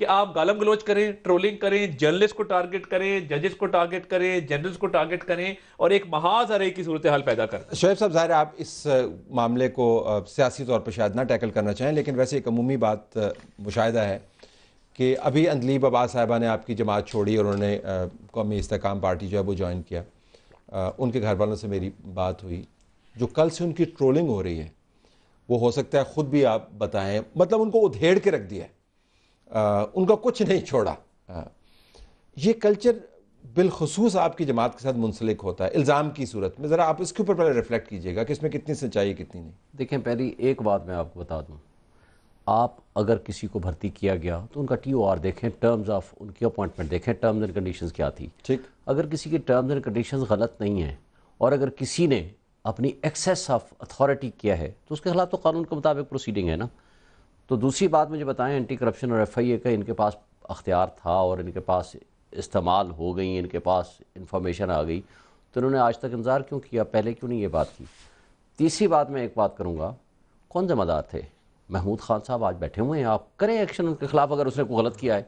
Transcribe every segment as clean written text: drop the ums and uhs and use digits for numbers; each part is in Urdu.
کہ آپ گالم گلوچ کریں، ٹرولنگ کریں، جرنلسٹ کو ٹارگٹ کریں، ججز کو ٹارگٹ کریں، جنرلز کو ٹارگٹ کریں اور ایک محاذ ارے کی صورتحال پیدا کریں. شعیب صاحب، ظاہر ہے آپ اس معاملے کو سیاسی طور پر شاید نہ ٹیکل کرنا چاہیں، لیکن ویسے ایک عمومی بات مشاہدہ ہے کہ ابھی اندلیب عباس صاحبہ نے آپ کی جماعت چھوڑی اور انہوں نے قومی استحکام پارٹی جو ہے وہ جوائن کیا. ان کے گھر والوں سے میری بات ہوئی. جو کل سے ان کی ٹرولنگ ہو رہی ہے وہ ہو سکتا ہے خود بھی آپ بتائیں، مطلب ان کو ادھیڑ کے رکھ دیا ہے، ان کا کچھ نہیں چھوڑا. یہ کلچر بالخصوص آپ کی جماعت کے ساتھ منسلک ہوتا ہے الزام کی صورت میں. ذرا آپ اس کے اوپر پہلے ریفلیکٹ کیجئے گا کہ اس میں کتنی سچائی کتنی نہیں. دیکھیں، پہلی ایک بات میں آپ کو بتا دوں، آپ اگر کسی کو بھرتی کیا گیا تو ان کا ٹی او آر دیکھیں، ٹرمز آف ان کی اپوائنٹمنٹ دیکھیں، ٹرمز اینڈ کنڈیشنز کیا تھی. ٹھیک. اگر کسی کی ٹرمز اینڈ کنڈیشنز غلط نہیں ہیں اور اگر کسی نے اپنی ایکسیس آف اتھارٹی کیا ہے تو اس کے خلاف تو قانون کے مطابق پروسیڈنگ ہے نا. تو دوسری بات مجھے بتائیں، اینٹی کرپشن اور ایف آئی اے کا ان کے پاس اختیار تھا اور ان کے پاس استعمال ہو گئی، ان کے پاس انفارمیشن آ گئی، تو انہوں نے آج تک انتظار کیوں کیا؟ پہلے کیوں نہیں یہ بات کی؟ تیسری بات میں ایک بات کروں گا، کون ذمہ دار تھے؟ محمود خان صاحب آج بیٹھے ہوئے ہیں، آپ کریں ایکشن ان کے خلاف اگر اس نے کوئی غلط کیا ہے.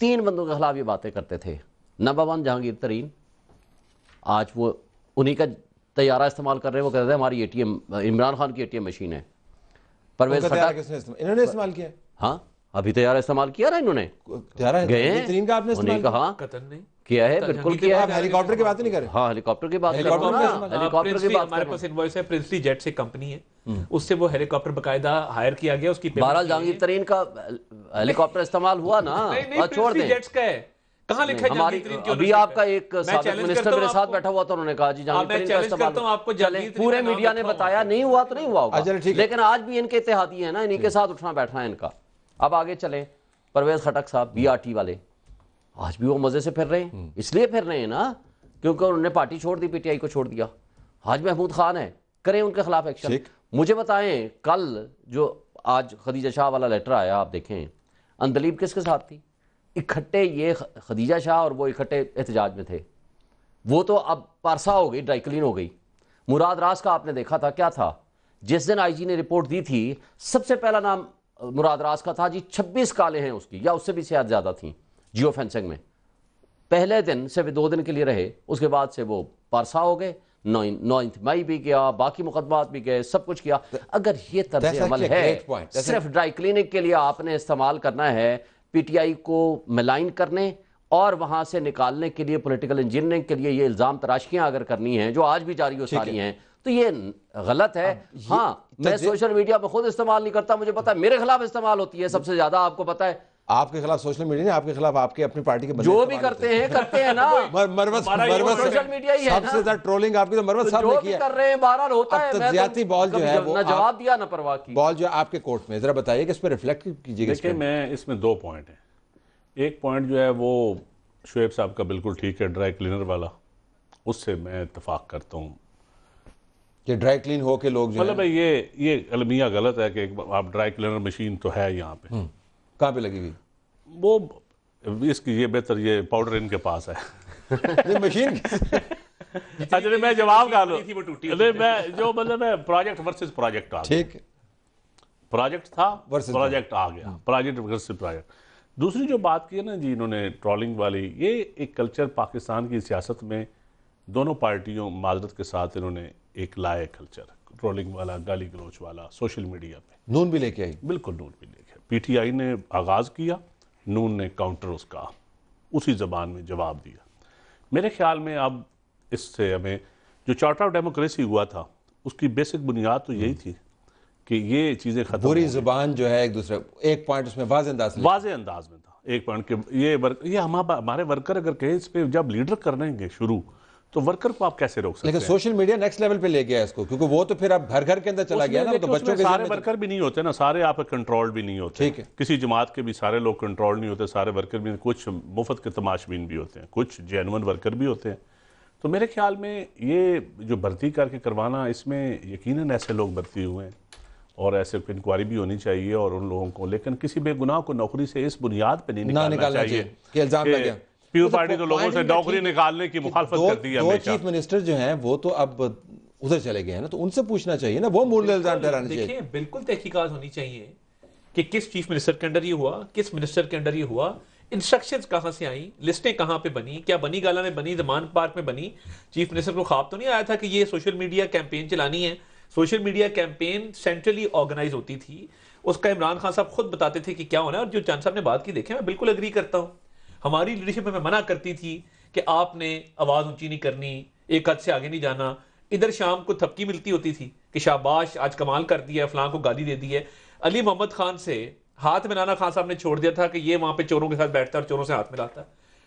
3 بندوں کے خلاف یہ باتیں کرتے تھے. نمبر 1 جہانگیر ترین، آج وہ انہی کا طیارہ استعمال کر رہے ہیں. وہ کہتے ہیں ہماری A T M Imran Khan کی اے ٹی ایم مشین ہے. پرویز خٹک انہوں نے استعمال کیا؟ ہاں، ابھی طیارہ استعمال کیا نا انہوں نے، گئے ہیں ترین کا آپ نے استعمال کہا قطن نہیں کیا ہے، بالکل کیا ہے. آپ ہیلی کاپٹر کی بات نہیں کر رہے؟ ہاں، ہیلی کاپٹر کی بات کر رہا ہوں نا، ہیلی کاپٹر کی بات ہمارے پاس انوائس ہے، پرنسلی جیٹ سے کمپنی ہے، اس سے وہ ہیلی کاپٹر باقاعدہ ہائر کیا گیا. اس کی بہرحال جہانگیر ترین کا ہیلی کاپٹر استعمال ہوا نا، اور چھوڑ دیں. جیٹس کا ہے، کہاں لکھا ہے ہماری ابھی آپ کا ایک سابق منسٹر میرے ساتھ بیٹھا ہوا تھا، انہوں نے کہا جی جہانگیر ترین کا استعمال، چلیں پورے میڈیا نے بتایا نہیں ہوا تو نہیں ہوا ہوگا، لیکن آج بھی ان کے اتحادی ہیں نا، انہی کے ساتھ اٹھنا بیٹھنا ہے ان کا. اب آگے چلیں، پرویز خٹک صاحب بی آر ٹی والے، آج بھی وہ مزے سے پھر رہے ہیں. اس لیے پھر رہے ہیں نا کیونکہ انہوں نے پارٹی چھوڑ دی، پی ٹی آئی کو چھوڑ دیا. آج محمود خان ہے، کریں ان کے خلاف ایکشن. مجھے بتائیں، کل جو آج خدیجہ شاہ والا لیٹر آیا، آپ دیکھیں اندلیب کس کے ساتھ تھی؟ اکٹھے یہ خدیجہ شاہ اور وہ اکٹھے احتجاج میں تھے. وہ تو اب پارسا ہو گئی، ڈرائی کلین ہو گئی. مراد راز کا آپ نے دیکھا تھا کیا تھا؟ جس دن آئی جی نے رپورٹ دی تھی، سب سے پہلا نام مراد راز کا تھا جی. 26 کالیں ہیں اس کی، یا اس سے بھی شاید زیادہ تھیں جیو فینسنگ میں. پہلے دن صرف 2 دن کے لیے رہے، اس کے بعد سے وہ پارسا ہو گئے. 9 مئی بھی گیا، باقی مقدمات بھی گئے، سب کچھ کیا. اگر یہ طرز عمل ہے صرف ڈرائی کلینک کے لیے آپ نے استعمال کرنا ہے، پی ٹی آئی کو ملائن کرنے اور وہاں سے نکالنے کے لیے، پولیٹیکل انجینئرنگ کے لیے یہ الزام تراشیاں اگر کرنی ہیں جو آج بھی جاری و ساری ہیں، تو یہ غلط ہے. ہاں، میں سوشل میڈیا پہ خود استعمال نہیں کرتا، مجھے پتا ہے میرے خلاف استعمال ہوتی ہے سب سے زیادہ. آپ کو پتا ہے آپ کے خلاف سوشل میڈیا نہیں، آپ کے خلاف آپ کے اپنی پارٹی کے جو بھی کرتے ہیں نا، سوشل میڈیا ہی ہے سب سے زیادہ ٹرولنگ آپ کی تو مروت صاحب نے کی ہے. کر رہے ہیں بہرحال ہوتا ہے. تجزیاتی بال جو ہے وہ نہ جواب دیا نہ پرواہ کی. بال جو ہے آپ کے کورٹ میں، ذرا بتائیے کہ اس پہ ریفلیکٹ کیجیے گا. دیکھیں، میں اس میں 2 پوائنٹ ہیں. ایک پوائنٹ جو ہے وہ شعیب صاحب کا بالکل ٹھیک ہے، ڈرائی کلینر والا، اس سے میں اتفاق کرتا ہوں کہ ڈرائی کلین ہو کے لوگ جو مطلب یہ المیہ غلط ہے کہ آپ ڈرائی کلینر مشین تو ہے یہاں پہ. کہاں پہ لگی ہوئی؟ وہ اس کی یہ بہتر یہ پاؤڈر ان کے پاس ہے مشین. اچھا میں جواب کہا لوں، میں جو مطلب ہے پروجیکٹ ورسز پروجیکٹ آ گیا. ٹھیک، پروجیکٹ تھا، پروجیکٹ آ گیا، پروجیکٹ ورسز پروجیکٹ. دوسری جو بات کی ہے نا جی انہوں نے ٹرولنگ والی، یہ ایک کلچر پاکستان کی سیاست میں دونوں پارٹیوں معذرت کے ساتھ انہوں نے ایک لائے کلچر، ٹرولنگ والا، گالی گلوچ والا سوشل میڈیا پہ. نون بھی لے کے آئی. بالکل نون بھی لے کے، پی ٹی آئی نے آغاز کیا، نون نے کاؤنٹر اس کا اسی زبان میں جواب دیا. میرے خیال میں اب اس سے ہمیں جو چارٹر آف ڈیموکریسی ہوا تھا اس کی بیسک بنیاد تو یہی تھی کہ یہ چیزیں ختم پوری زبان جو ہے ایک دوسرے، ایک پوائنٹ اس میں واضح انداز میں تھا. ایک پوائنٹ کہ یہ ہمارے ورکر اگر کہیں اس پہ جب لیڈر کریں گے شروع تو ورکر کو آپ کیسے روک سکتے ہیں؟ لیکن سوشل میڈیا نیکسٹ لیول پہ لے گیا اس کو، کیونکہ وہ تو پھر اب گھر گھر کے اندر چلا گیا نا. تو بچوں کے سارے ورکر بھی نہیں ہوتے نا، سارے آپ کنٹرول بھی نہیں ہوتے. کسی جماعت کے بھی سارے لوگ کنٹرول نہیں ہوتے، سارے ورکر بھی، کچھ مفت کے تماشبین بھی ہوتے ہیں، کچھ جینون ورکر بھی ہوتے ہیں. تو میرے خیال میں یہ جو بھرتی کر کے کروانا، اس میں یقیناً ایسے لوگ بھرتی ہوئے ہیں اور ایسے انکوائری بھی ہونی چاہیے اور ان لوگوں کو، لیکن کسی بے گناہ کو نوکری سے اس بنیاد پہ نہیں نکالنا چاہیے کہ الزام لگا. پیپل پارٹی تو لوگوں سے نوکری نکالنے کی مخالفت کرتی ہے. 2 چیف منسٹر جو ہیں وہ تو اب ادھر چلے گئے ہیں نا، تو ان سے پوچھنا چاہیے نا، وہ مورد الزام ٹھہرانے چاہیے. دیکھیں بالکل تحقیقات ہونی چاہیے کہ کس چیف منسٹر کے انڈر یہ ہوا, کس منسٹر کے انڈر یہ ہوا, انسٹرکشنز کہاں سے آئیں, لسٹیں کہاں پہ بنی, کیا بنی گالا میں بنی, زمان پارک میں بنی. چیف منسٹر کو خواب تو نہیں آیا تھا کہ یہ سوشل میڈیا کیمپین چلانی ہے. Social media campaign centrally organise ہوتی تھی, اس کا عمران خان صاحب خود بتاتے تھے کہ کیا ہونا ہے. اور جو چاند صاحب نے بات کی, دیکھیں میں بالکل اگری کرتا ہوں, ہماری لیڈرشپ میں منع کرتی تھی کہ آپ نے آواز اونچی نہیں کرنی, ایک حد سے آگے نہیں جانا. ادھر شام کو تھپکی ملتی ہوتی تھی کہ شاباش آج کمال کر دیا ہے, فلاں کو گالی دے دی ہے. علی محمد خان سے ہاتھ ملانا خان صاحب نے چھوڑ دیا تھا کہ یہ وہاں پہ چوروں کے ساتھ بیٹھتا ہے اور چوروں سے ہاتھ ملاتا ہے.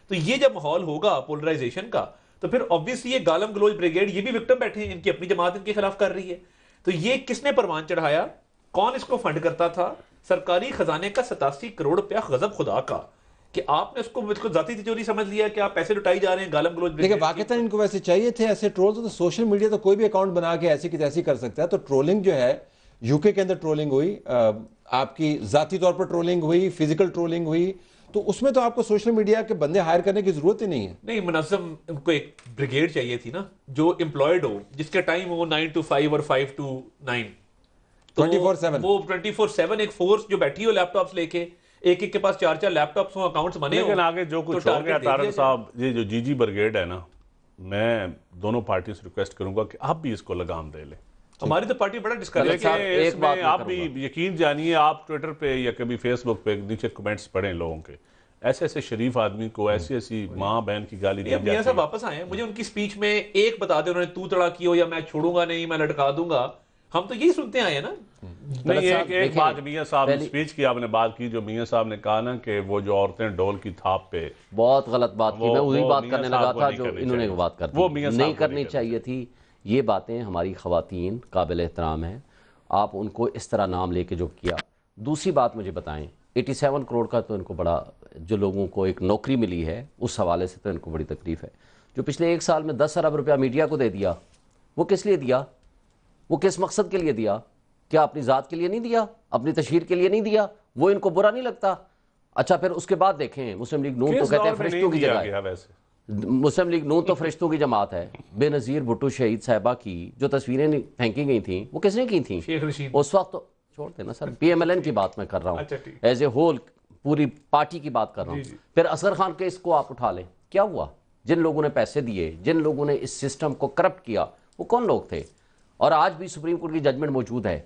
تو یہ جب ماحول ہوگا پولرائزیشن کا, تو پھر obviously یہ گالم گلوچ بریگیڈ یہ بھی وکٹم بیٹھے ہیں, ان کی اپنی جماعت ان کے خلاف کر رہی ہے. تو یہ کس نے پروان چڑھایا, کون اس کو فنڈ کرتا تھا؟ سرکاری خزانے کا 87 کروڑ روپیہ, غضب خدا کا کہ آپ نے اس کو ذاتی تجوری سمجھ لیا کہ آپ پیسے لٹائی جا رہے ہیں گالم گلوچ. لیکن واقعتاً ان کو ویسے چاہیے تھے ایسے ٹرولز. تو سوشل میڈیا تو کوئی بھی اکاؤنٹ بنا کے ایسی کی تیسی کر سکتا ہے. تو ٹرولنگ جو ہے یو کے اندر ٹرولنگ ہوئی, آپ کی ذاتی طور پر ٹرولنگ ہوئی, فزیکل ٹرولنگ ہوئی, تو اس میں تو آپ کو سوشل میڈیا کے بندے ہائر کرنے کی ضرورت ہی نہیں ہے. نہیں, منظم ان کو ایک بریگیڈ چاہیے تھی نا جو امپلائڈ ہو, جس کے ٹائم ہو 9 to 5 اور 5 to 9, 24/7 وہ 24/7 ایک فورس جو بیٹھی ہو لیپ ٹاپس لے کے, ایک ایک کے پاس 4 لیپ ٹاپس ہوں, اکاؤنٹس بنے ہوں. لیکن آگے جو کچھ ہو گیا طارق صاحب, یہ جو جی بریگیڈ ہے نا, میں دونوں پارٹیوں سے ریکویسٹ کروں گا کہ آپ بھی اس کو لگام دے لیں. ہماری تو پارٹی بڑا ڈسکریج ہے. اس میں آپ بھی یقین جانیے, آپ ٹویٹر پہ یا کبھی فیس بک پہ نیچے کمنٹس پڑھیں لوگوں کے, ایسے ایسے شریف آدمی کو ایسی ایسی ماں بہن کی گالی دی جاتی ہے. میاں صاحب واپس آئے ہیں, مجھے ان کی سپیچ میں ایک بتا دیں انہوں نے تو تڑا کی ہو یا میں چھوڑوں گا نہیں, میں لٹکا دوں گا. ہم تو یہی سنتے آئے ہیں نا. نہیں, ایک بات میاں صاحب نے سپیچ کی, آپ نے بات کی جو میاں صاحب نے کہا نا کہ وہ جو عورتیں ڈول کی تھاپ پہ, بہت غلط بات کی. میں وہی بات کرنے لگا تھا جو انہوں نے بات کر دی, نہیں کرنی چاہیے تھی. یہ باتیں ہماری خواتین قابل احترام ہیں, آپ ان کو اس طرح نام لے کے جو کیا. دوسری بات مجھے بتائیں, 87 کروڑ کا تو ان کو بڑا, جو لوگوں کو ایک نوکری ملی ہے اس حوالے سے تو ان کو بڑی تکلیف ہے. جو پچھلے ایک سال میں 10 ارب روپیہ میڈیا کو دے دیا, وہ کس لیے دیا, وہ کس مقصد کے لیے دیا؟ کیا اپنی ذات کے لیے نہیں دیا, اپنی تشہیر کے لیے نہیں دیا؟ وہ ان کو برا نہیں لگتا؟ اچھا پھر اس کے بعد دیکھیں, مسلم لیگ نون تو کہتے ہیں فرشتوں کی جگہ ہے. مسلم لیگ نون تو فرشتوں کی جماعت ہے. بے نظیر بھٹو شہید صاحبہ کی جو تصویریں پھینکی گئی تھیں وہ کس نے کی تھیں اس وقت؟ تو چھوڑ دینا سر, پی ایم ایل این کی بات میں کر رہا ہوں, ایز اے ہول پوری پارٹی کی بات کر رہا ہوں. پھر اصغر خان کے اس کو آپ اٹھا لیں, کیا ہوا؟ جن لوگوں نے پیسے دیے, جن لوگوں نے اس سسٹم کو کرپٹ کیا, وہ کون لوگ تھے؟ اور آج بھی سپریم کورٹ کی ججمنٹ موجود ہے,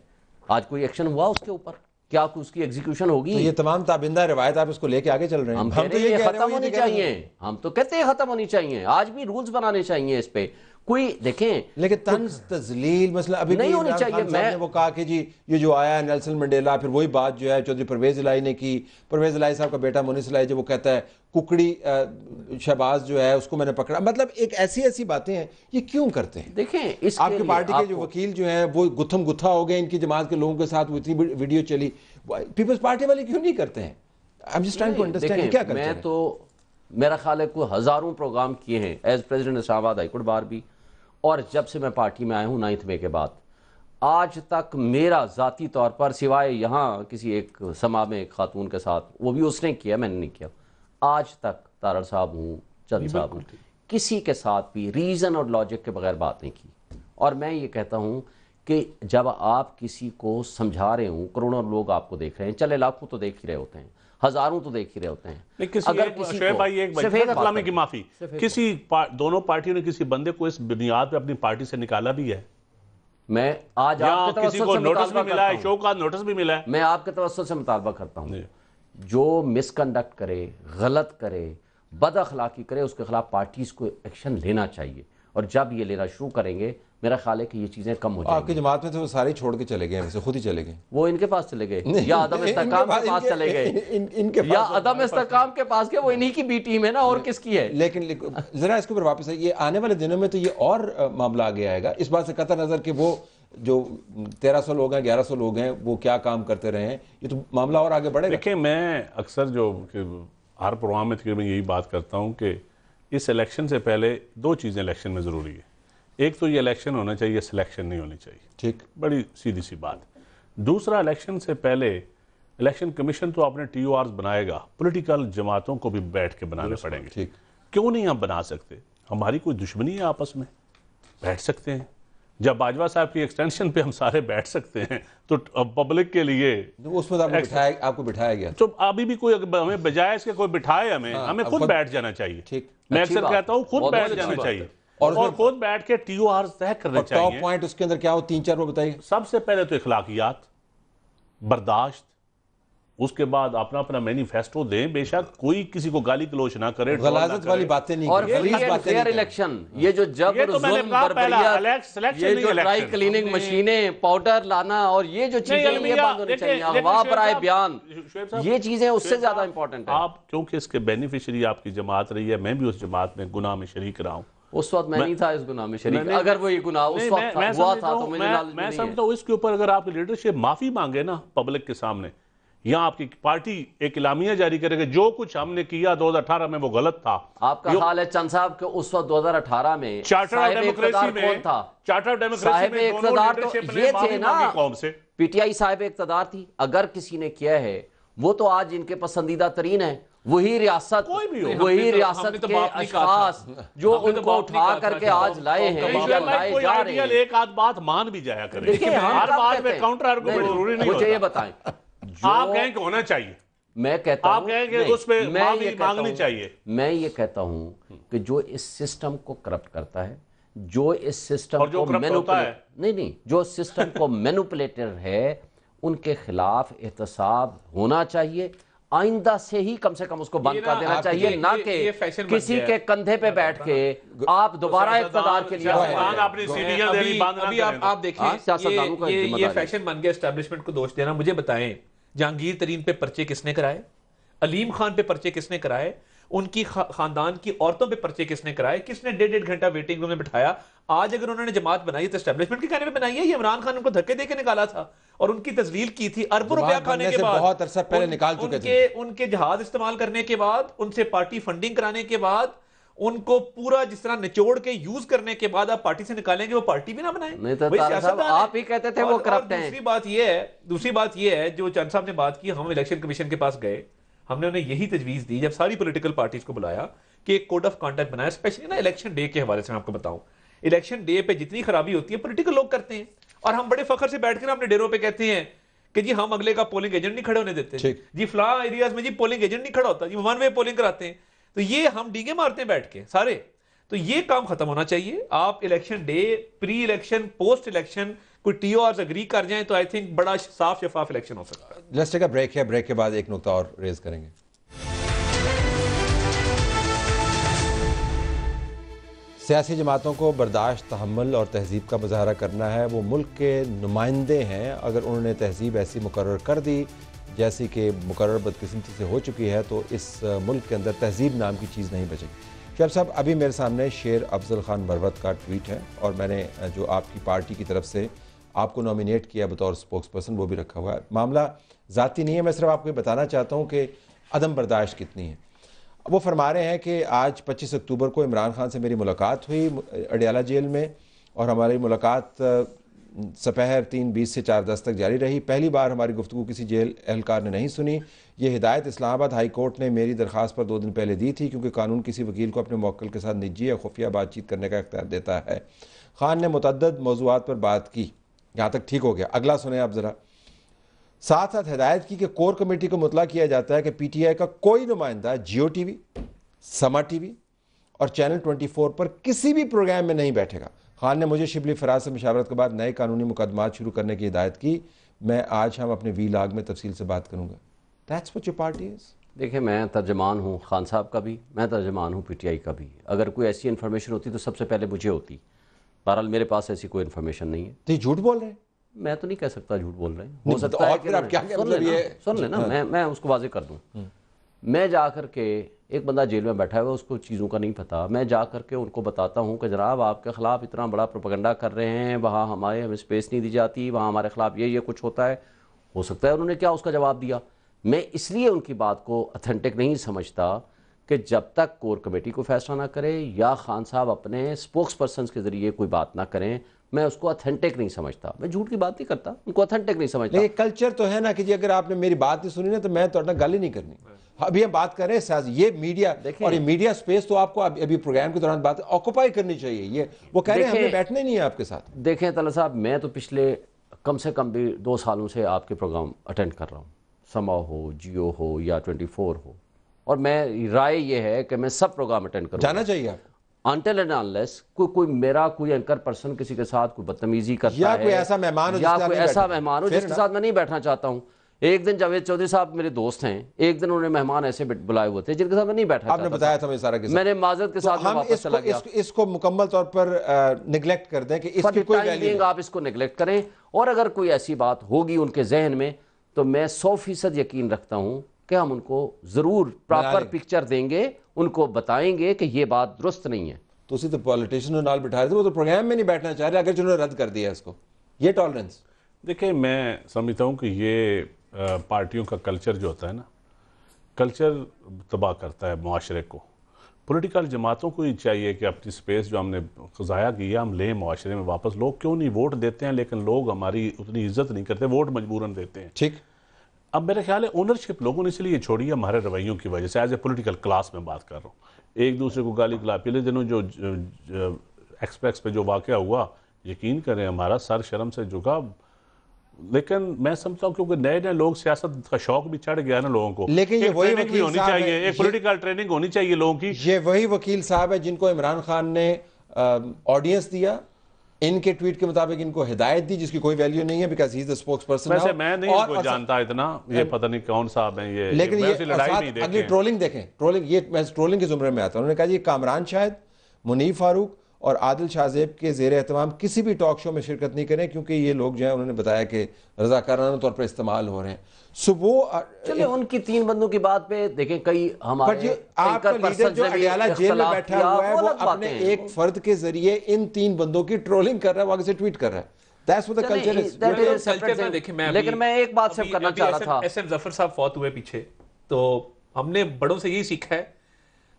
آج کوئی ایکشن ہوا اس کے اوپر؟ کیا اس کی ایگزیکیوشن ہوگی؟ تو یہ تمام تابندہ روایت آپ اس کو لے کے آگے چل رہے ہیں. ہم تو یہ ختم ہونی چاہیے, ہم تو کہتے ہیں ختم ہونی چاہیے. آج بھی رولز بنانے چاہیے اس پہ. کوئی دیکھیں, لیکن طنز تذلیل مسئلہ ابھی نہیں ہونی چاہیے. میں وہ کہا کہ جی یہ جو آیا نیلسن منڈیلا, پھر وہی بات جو ہے چودھری پرویز الہی نے کی. پرویز الہی صاحب کا بیٹا مونس الہی جو وہ کہتا ہے ککڑی شہباز جو ہے اس کو میں نے پکڑا. مطلب ایک ایسی باتیں ہیں, یہ کیوں کرتے ہیں؟ دیکھیں آپ کی پارٹی کے جو وکیل جو ہیں وہ گتھم گتھا ہو گئے ان کی جماعت کے لوگوں کے ساتھ, وہ اتنی ویڈیو چلی. پیپلز پارٹی والے کیوں نہیں کرتے ہیں؟ I'm just trying to understand کیا کرتے ہیں. میں تو میرا خیال ہے کوئی ہزاروں پروگرام کیے ہیں ایز پریزیڈنٹ اسلام آباد ہائی کورٹ بار بھی, اور جب سے میں پارٹی میں آیا ہوں 9 مئی کے بعد آج تک میرا ذاتی طور پر, سوائے یہاں کسی ایک سما میں ایک خاتون کے ساتھ, وہ بھی اس نے کیا, میں نے نہیں کیا, آج تک تارڑ صاحب ہوں, چند صاحب ہوں, کسی کے ساتھ بھی ریزن اور لاجک کے بغیر بات نہیں کی. اور میں یہ کہتا ہوں کہ جب آپ کسی کو سمجھا رہے ہوں, کروڑوں لوگ آپ کو دیکھ رہے ہیں, چلے لاکھوں تو دیکھ ہی رہے ہوتے ہیں, ہزاروں تو دیکھ ہی رہے ہوتے ہیں. اگر شعیب بھائی ایک اسلامی کی معافی, کسی دونوں پارٹیوں نے کسی بندے کو اس بنیاد پہ اپنی پارٹی سے نکالا بھی ہے؟ میں آج آپ کے کسی کو نوٹس بھی ملا ہے, شو کا نوٹس بھی ملا ہے. میں آپ کے توسط سے مطالبہ کرتا ہوں, جو مس کنڈکٹ کرے, غلط کرے, بد اخلاقی کرے, اس کے خلاف پارٹیز کو ایکشن لینا چاہیے. اور جب یہ لینا شروع کریں گے میرا خیال ہے کہ یہ چیزیں کم ہو جائیں گی. آپ کی جماعت میں تو وہ سارے چھوڑ کے چلے گئے, ویسے خود ہی چلے گئے. وہ ان کے پاس چلے گئے یا عدم استحکام کے پاس چلے گئے, یا عدم استحکام کے پاس گئے, وہ انہی کی بی ٹیم ہے نا, اور کس کی ہے. لیکن ذرا اس کے اوپر واپس ہے, یہ آنے والے دنوں میں تو یہ اور معاملہ آگے آئے گا, اس بات سے قطع نظر کہ وہ جو 1300 لوگ ہیں 1100 لوگ ہیں وہ کیا کام کرتے رہے ہیں, یہ تو معاملہ اور آگے بڑھے گا. دیکھیں میں اکثر جو ہر پروگرام میں تقریباً یہی بات کرتا ہوں کہ اس الیکشن سے پہلے 2 چیزیں الیکشن میں ضروری ہے. ایک تو یہ الیکشن ہونا چاہیے, سلیکشن نہیں ہونی چاہیے, ٹھیک, بڑی سیدھی سی بات. دوسرا, الیکشن سے پہلے الیکشن کمیشن تو اپنے ٹی او آرز بنائے گا, پولیٹیکل جماعتوں کو بھی بیٹھ کے بنانے پڑیں گے. ٹھیک, کیوں نہیں ہم بنا سکتے؟ ہماری کوئی دشمنی ہے آپس میں, بیٹھ سکتے ہیں. جب باجوہ صاحب کی ایکسٹینشن پہ ہم سارے بیٹھ سکتے ہیں تو پبلک کے لیے اس میں آپ کو بٹھایا گیا تو ابھی بھی کوئی ہمیں بجائے اس کے کوئی بٹھائے ہمیں خود بیٹھ جانا چاہیے. میں اکثر کہتا ہوں خود بیٹھ جانا چاہیے اور خود بیٹھ کے ٹی او آرز طے کرنے چاہیے. ٹاپ پوائنٹ اس کے اندر کیا ہو 3-4 وہ بتائیے. سب سے پہلے تو اخلاقیات، برداشت، اس کے بعد اپنا مینیفیسٹو دیں، بے شک کوئی کسی کو گالی گلوچ نہ کرے، غلاظت والی باتیں نہیں اور فیئر الیکشن. یہ جو جبر ظلم بربریت، یہ جو ڈرائی کلیننگ مشینیں، پاؤڈر لانا اور یہ جو چیزیں یہ بند ہونی چاہیے. اغوا برائے بیان، یہ چیزیں اس سے زیادہ امپورٹنٹ ہیں. آپ کیونکہ اس کے بینیفیشری آپ کی جماعت رہی ہے، میں بھی اس جماعت میں گناہ میں شریک رہا ہوں. اس وقت میں نہیں تھا اس گناہ میں شریک، اگر وہ یہ گناہ اس وقت ہوا تھا تو مجھے نالج نہیں ہے. میں سمجھتا ہوں اس کے اوپر اگر آپ کی لیڈرشپ معافی مانگے نا پبلک کے سامنے، یا آپ کی پارٹی ایک اعلامیہ جاری کرے کہ جو کچھ ہم نے کیا 2018 میں وہ غلط تھا. آپ کا خیال ہے چند صاحب کہ اس وقت 2018 میں چارٹر آف ڈیموکریسی میں کون تھا؟ چارٹر آف ڈیموکریسی میں اقتدار تو یہ تھے نا، قوم سے پی ٹی آئی صاحب اقتدار تھی. اگر کسی نے کیا ہے وہ تو آج ان کے پسندیدہ ترین ہے. وہی ریاست کے اشخاص جو ان کو اٹھا کر کے آج لائے ہیں یا لائے جا رہے ہیں. ایک آدھ بات مان بھی جایا کریں، ہر بات میں کاؤنٹر آرگومنٹ ضروری نہیں ہوتا. مجھے یہ بتائیں، آپ کہیں کہ ہونا چاہیے، میں کہتا ہوں آپ کہیں کہ اس پہ معافی مانگنی چاہیے. میں یہ کہتا ہوں کہ جو اس سسٹم کو کرپٹ کرتا ہے، جو اس سسٹم کو جو سسٹم کو مینوپولیٹر ہے، ان کے خلاف احتساب ہونا چاہیے. آئندہ سے ہی کم سے کم اس کو بند کر دینا چاہیے، نہ کہ کسی کے کندھے پہ بیٹھ کے آپ دوبارہ اقتدار کے لیے. آپ دیکھیں یہ فیشن بن گیا اسٹیبلشمنٹ کو دوش دینا. مجھے بتائیں جہانگیر ترین پہ پرچے کس نے کرائے؟ علیم خان پہ پرچے کس نے کرائے؟ ان کی خاندان کی عورتوں پہ پرچے کس نے کرائے؟ کس نے 1.5 گھنٹہ ویٹنگ روم میں بٹھایا؟ آج اگر انہوں نے جماعت بنائی تو اسٹیبلشمنٹ کے کہنے پہ بنائی ہے. یہ عمران خان ان کو دھکے دے کے نکالا تھا اور ان کی تذلیل کی تھی. اربوں روپیہ کھانے کے بعد، بہت عرصہ پہلے نکال چکے تھے. ان کے جہاز استعمال کرنے کے بعد، ان سے پارٹی فنڈنگ کرانے کے بعد، ان کو پورا جس طرح نچوڑ کے یوز کرنے کے بعد آپ پارٹی سے نکالیں گے، وہ پارٹی بھی نہ بنائیں. آپ ہی کہتے تھے وہ کرپٹ ہیں. دوسری بات یہ ہے جو چند صاحب نے بات کی، ہم الیکشن کمیشن کے پاس گئے، ہم نے انہیں یہی تجویز دی جب ساری پولیٹیکل پارٹیز کو بلایا کہ ایک کوڈ آف کانڈکٹ بنایا، اسپیشلی نا الیکشن ڈے کے حوالے سے. میں آپ کو بتاؤں الیکشن ڈے پہ جتنی خرابی ہوتی ہے پولیٹیکل لوگ کرتے ہیں، اور ہم بڑے فخر سے بیٹھ کے اپنے ڈیروں پہ کہتے ہیں کہ جی ہم اگلے کا پولنگ ایجنٹ نہیں کھڑے ہونے دیتے، جی فلاں ایریاز میں جی پولنگ ایجنٹ نہیں کھڑا ہوتا، جی 1 وے پولنگ کراتے ہیں. تو یہ ہم ڈیگے مارتے ہیں بیٹھ کے سارے. تو یہ کام ختم ہونا چاہیے. آپ الیکشن ڈے، پری الیکشن، پوسٹ الیکشن کوئی ٹی او آرز اگری کر جائیں تو آئی تھنک بڑا صاف شفاف الیکشن ہو سکتا ہے. لیٹس ٹیک اے بریک ہے، بریک کے بعد ایک نقطہ اور ریز کریں گے. سیاسی جماعتوں کو برداشت، تحمل اور تہذیب کا مظاہرہ کرنا ہے. وہ ملک کے نمائندے ہیں. اگر انہوں نے تہذیب ایسی مقرر کر دی جیسی کہ مقرر بدقسمتی سے ہو چکی ہے تو اس ملک کے اندر تہذیب نام کی چیز نہیں بچے گی. شعیب صاحب، ابھی میرے سامنے شیر افضل خان مروت کا ٹویٹ ہے اور میں نے جو آپ کی پارٹی کی طرف سے آپ کو نومینیٹ کیا بطور سپوکس پرسن وہ بھی رکھا ہوا ہے. معاملہ ذاتی نہیں ہے، میں صرف آپ کو یہ بتانا چاہتا ہوں کہ عدم برداشت کتنی ہے. وہ فرما رہے ہیں کہ آج 25 اکتوبر کو عمران خان سے میری ملاقات ہوئی اڈیالہ جیل میں، اور ہماری ملاقات سپہر 3:20 سے 4:10 تک جاری رہی. پہلی بار ہماری گفتگو کسی جیل اہلکار نے نہیں سنی. یہ ہدایت اسلام آباد ہائی کورٹ نے میری درخواست پر 2 دن پہلے دی تھی، کیونکہ قانون کسی وکیل کو اپنے موکل کے ساتھ نجی یا خفیہ بات چیت کرنے کا اختیار دیتا ہے. خان نے متعدد موضوعات پر بات کی، یہاں تک ٹھیک ہو گیا. اگلا سنیں آپ ذرا. ساتھ ساتھ ہدایت کی کہ کور کمیٹی کو مطلع کیا جاتا ہے کہ پی ٹی آئی کا کوئی نمائندہ جیو ٹی وی، سما ٹی وی اور چینل 24 پر کسی بھی پروگرام میں نہیں بیٹھے گا. خان نے مجھے شبلی فراز سے مشاورت کے بعد نئے قانونی مقدمات شروع کرنے کی ہدایت کی. میں آج ہم اپنے وی لاگ میں تفصیل سے بات کروں گا. That's what your party is. دیکھیں، میں ترجمان ہوں خان صاحب کا بھی، میں ترجمان ہوں پی ٹی آئی کا بھی. اگر کوئی ایسی انفارمیشن ہوتی تو سب سے پہلے مجھے ہوتی. بہرحال میرے پاس ایسی کوئی انفارمیشن نہیں ہے. تو یہ جھوٹ بول رہے ہیں؟ میں تو نہیں کہہ سکتا جھوٹ بول رہے ہیں. ہو سکتا ہے کہ سن لینا، میں اس کو واضح کر دوں. میں جا کر کے، ایک بندہ جیل میں بیٹھا ہوا، اس کو چیزوں کا نہیں پتہ، میں جا کر کے ان کو بتاتا ہوں کہ جناب آپ کے خلاف اتنا بڑا پروپیگنڈا کر رہے ہیں، وہاں ہمیں اسپیس نہیں دی جاتی، وہاں ہمارے خلاف یہ کچھ ہوتا ہے. ہو سکتا ہے انہوں نے کیا اس کا جواب دیا. میں اس لیے ان کی بات کو اتھینٹک نہیں سمجھتا کہ جب تک کور کمیٹی کو فیصلہ نہ کرے یا خان صاحب اپنے سپوکس پرسنز کے ذریعے کوئی بات نہ کریں، میں اس کو اتھینٹک نہیں سمجھتا. میں جھوٹ کی بات نہیں کرتا، ان کو اتھینٹک نہیں سمجھتا. لیکن کلچر تو ہے نا کہ جی اگر آپ نے میری بات نہیں سنی نا تو میں تو گل ہی نہیں کرنی. ابھی ہم بات کر رہے ہیں یہ میڈیا اور یہ میڈیا سپیس تو آپ کو ابھی پروگرام کے دوران بات آکوپائی کرنی چاہیے. یہ وہ کہہ رہے ہیں ہمیں بیٹھنا نہیں ہے آپ کے ساتھ. دیکھیں طلعت صاحب، میں تو پچھلے کم سے کم بھی 2 سالوں سے آپ کے پروگرام اٹینڈ کر رہا ہوں، سما ہو، جیو ہو یا 24 ہو، اور میں رائے یہ ہے کہ میں سب پروگرام اٹینڈ کروں. جانا چاہیے آپ انٹل اینڈ انلیس کوئی میرا کوئی اینکر پرسن کسی کے ساتھ کوئی بدتمیزی کرتا ہے یا کوئی ایسا مہمان ہو جس کے ساتھ میں نہیں بیٹھنا چاہتا ہوں. ایک دن جاوید چودھری صاحب میرے دوست ہیں، ایک دن انہوں نے مہمان ایسے بلائے ہوئے تھے جن کے ساتھ میں نہیں بیٹھا. آپ نے بتایا تھا میں نے معذرت کے ساتھ واپس چلا گیا. اس کو مکمل طور پر نیگلیکٹ کر دیں کہ اس کی کوئی ویلیو نہیں. آپ اس کو نیگلیکٹ کریں، اور اگر کوئی ایسی بات ہوگی ان کے ذہن میں تو میں 100% یقین رکھتا ہوں کہ ہم ان کو ضرور پراپر پکچر دیں گے، ان کو بتائیں گے کہ یہ بات درست نہیں ہے. تو اسی تو پولیٹیشن نال بٹھا رہے تھے، وہ تو پروگرام میں نہیں بیٹھنا چاہ رہے اگر جنہوں نے رد کر دیا اس کو. یہ ٹالرنس دیکھیں، میں سمجھتا ہوں کہ یہ پارٹیوں کا کلچر جو ہوتا ہے نا، کلچر تباہ کرتا ہے معاشرے کو. پولیٹیکل جماعتوں کو ہی چاہیے کہ اپنی سپیس جو ہم نے ضائع کی ہے ہم لیں معاشرے میں واپس. لوگ کیوں نہیں ووٹ دیتے ہیں، لیکن لوگ ہماری اتنی عزت نہیں کرتے، ووٹ مجبوراً دیتے ہیں. ٹھیک. اب میرے خیال ہے اونرشپ لوگوں نے اس لیے چھوڑی ہے ہمارے رویوں کی وجہ سے. ایز اے پولیٹیکل کلاس میں بات کر رہا ہوں، ایک دوسرے کو گالی گلا. پہلے دنوں جو ایکسپریس پہ جو واقعہ ہوا، یقین کریں ہمارا سر شرم سے جھکا. لیکن میں سمجھتا ہوں کیونکہ نئے نئے لوگ سیاست کا شوق بھی چڑھ گیا نا لوگوں کو. لیکن یہ وہی وکیل ہونی چاہیے، ایک پولیٹیکل ٹریننگ ہونی چاہیے لوگوں کی. یہ وہی وکیل صاحب ہے جن کو عمران خان نے آڈینس دیا، ان کے ٹویٹ کے مطابق ان کو ہدایت دی جس کی کوئی ویلیو نہیں ہے because he is the spokes person. ویسے میں نہیں ان کو جانتا اتنا، یہ پتہ نہیں کون صاحب ہیں یہ. لیکن یہ اگلی ٹرولنگ دیکھیں، ٹرولنگ، یہ میں ٹرولنگ کے زمرے میں آتا ہوں. انہوں نے کہا جی کامران شاہد، منیب فاروق اور عادل شاہ زیب کے زیر اہتمام کسی بھی ٹاک شو میں شرکت نہیں کریں کیونکہ یہ لوگ جو ہیں انہوں نے بتایا کہ رضاکارانہ طور پر استعمال ہو رہے ہیں. سو وہ چلے ان کی 3 بندوں کی بات پہ دیکھیں، کئی ہمارے آپ کا لیڈر جو اڈیالہ جیل میں بیٹھا ہوا ہے وہ اپنے ایک فرد کے ذریعے ان 3 بندوں کی ٹرولنگ کر رہا ہے، وہ آگے سے ٹویٹ کر رہا ہے. That's what the culture is. لیکن میں ایک بات سے کرنا چاہ رہا تھا. ایس ایم ظفر صاحب فوت ہوئے پیچھے، تو ہم نے بڑوں سے یہی سیکھا ہے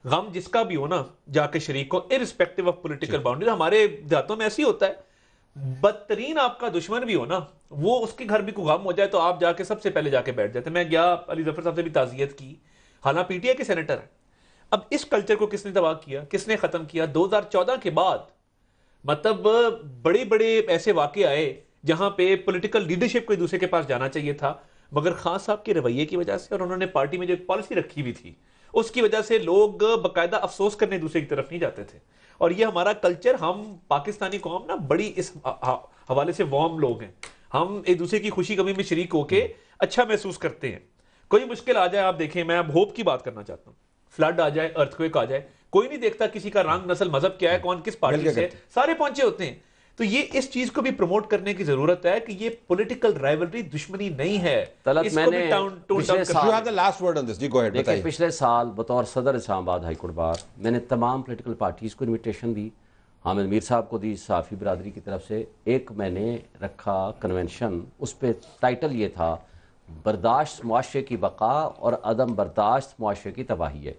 غم جس کا بھی ہو نا جا کے شریک ہو، irrespective of political boundaries. ہمارے دیہاتوں میں ایسی ہوتا ہے، بدترین آپ کا دشمن بھی ہو نا، وہ اس کے گھر بھی کوئی غم ہو جائے تو آپ جا کے سب سے پہلے جا کے بیٹھ جاتے ہیں. میں گیا علی ظفر صاحب سے بھی تعزیت کی، حالانکہ پی ٹی آئی کے سینیٹر ہیں. اب اس کلچر کو کس نے تباہ کیا، کس نے ختم کیا؟ 2014 کے بعد مطلب بڑے بڑے ایسے واقع آئے جہاں پہ پولیٹیکل لیڈرشپ کو ایک دوسرے کے پاس جانا چاہیے تھا، مگر خان صاحب کے رویے کی وجہ سے اور انہوں نے پارٹی میں جو ایک پالیسی رکھی ہوئی تھی اس کی وجہ سے لوگ باقاعدہ افسوس کرنے دوسرے کی طرف نہیں جاتے تھے. اور یہ ہمارا کلچر، ہم پاکستانی قوم نا بڑی اس حوالے سے وارم لوگ ہیں، ہم ایک دوسرے کی خوشی غمی میں شریک ہو کے اچھا محسوس کرتے ہیں. کوئی مشکل آ جائے، آپ دیکھیں، میں اب ہوپ کی بات کرنا چاہتا ہوں، فلڈ آ جائے، ارتھکویک آ جائے، کوئی نہیں دیکھتا کسی کا رنگ نسل مذہب کیا ہے، کون کس پارٹی سے، سارے پہنچے ہوتے ہیں. تو یہ اس چیز کو بھی پروموٹ کرنے کی ضرورت ہے کہ یہ پولیٹیکل رائیولری دشمنی نہیں ہے. پچھلے سال بطور صدر اسلام آباد ہائی کورٹ بار میں نے تمام پولیٹیکل پارٹیز کو انویٹیشن دی، حامد میر صاحب کو دی صحافی برادری کی طرف سے. ایک میں نے رکھا کنونشن، اس پہ ٹائٹل یہ تھا برداشت معاشرے کی بقا اور عدم برداشت معاشرے کی تباہی ہے.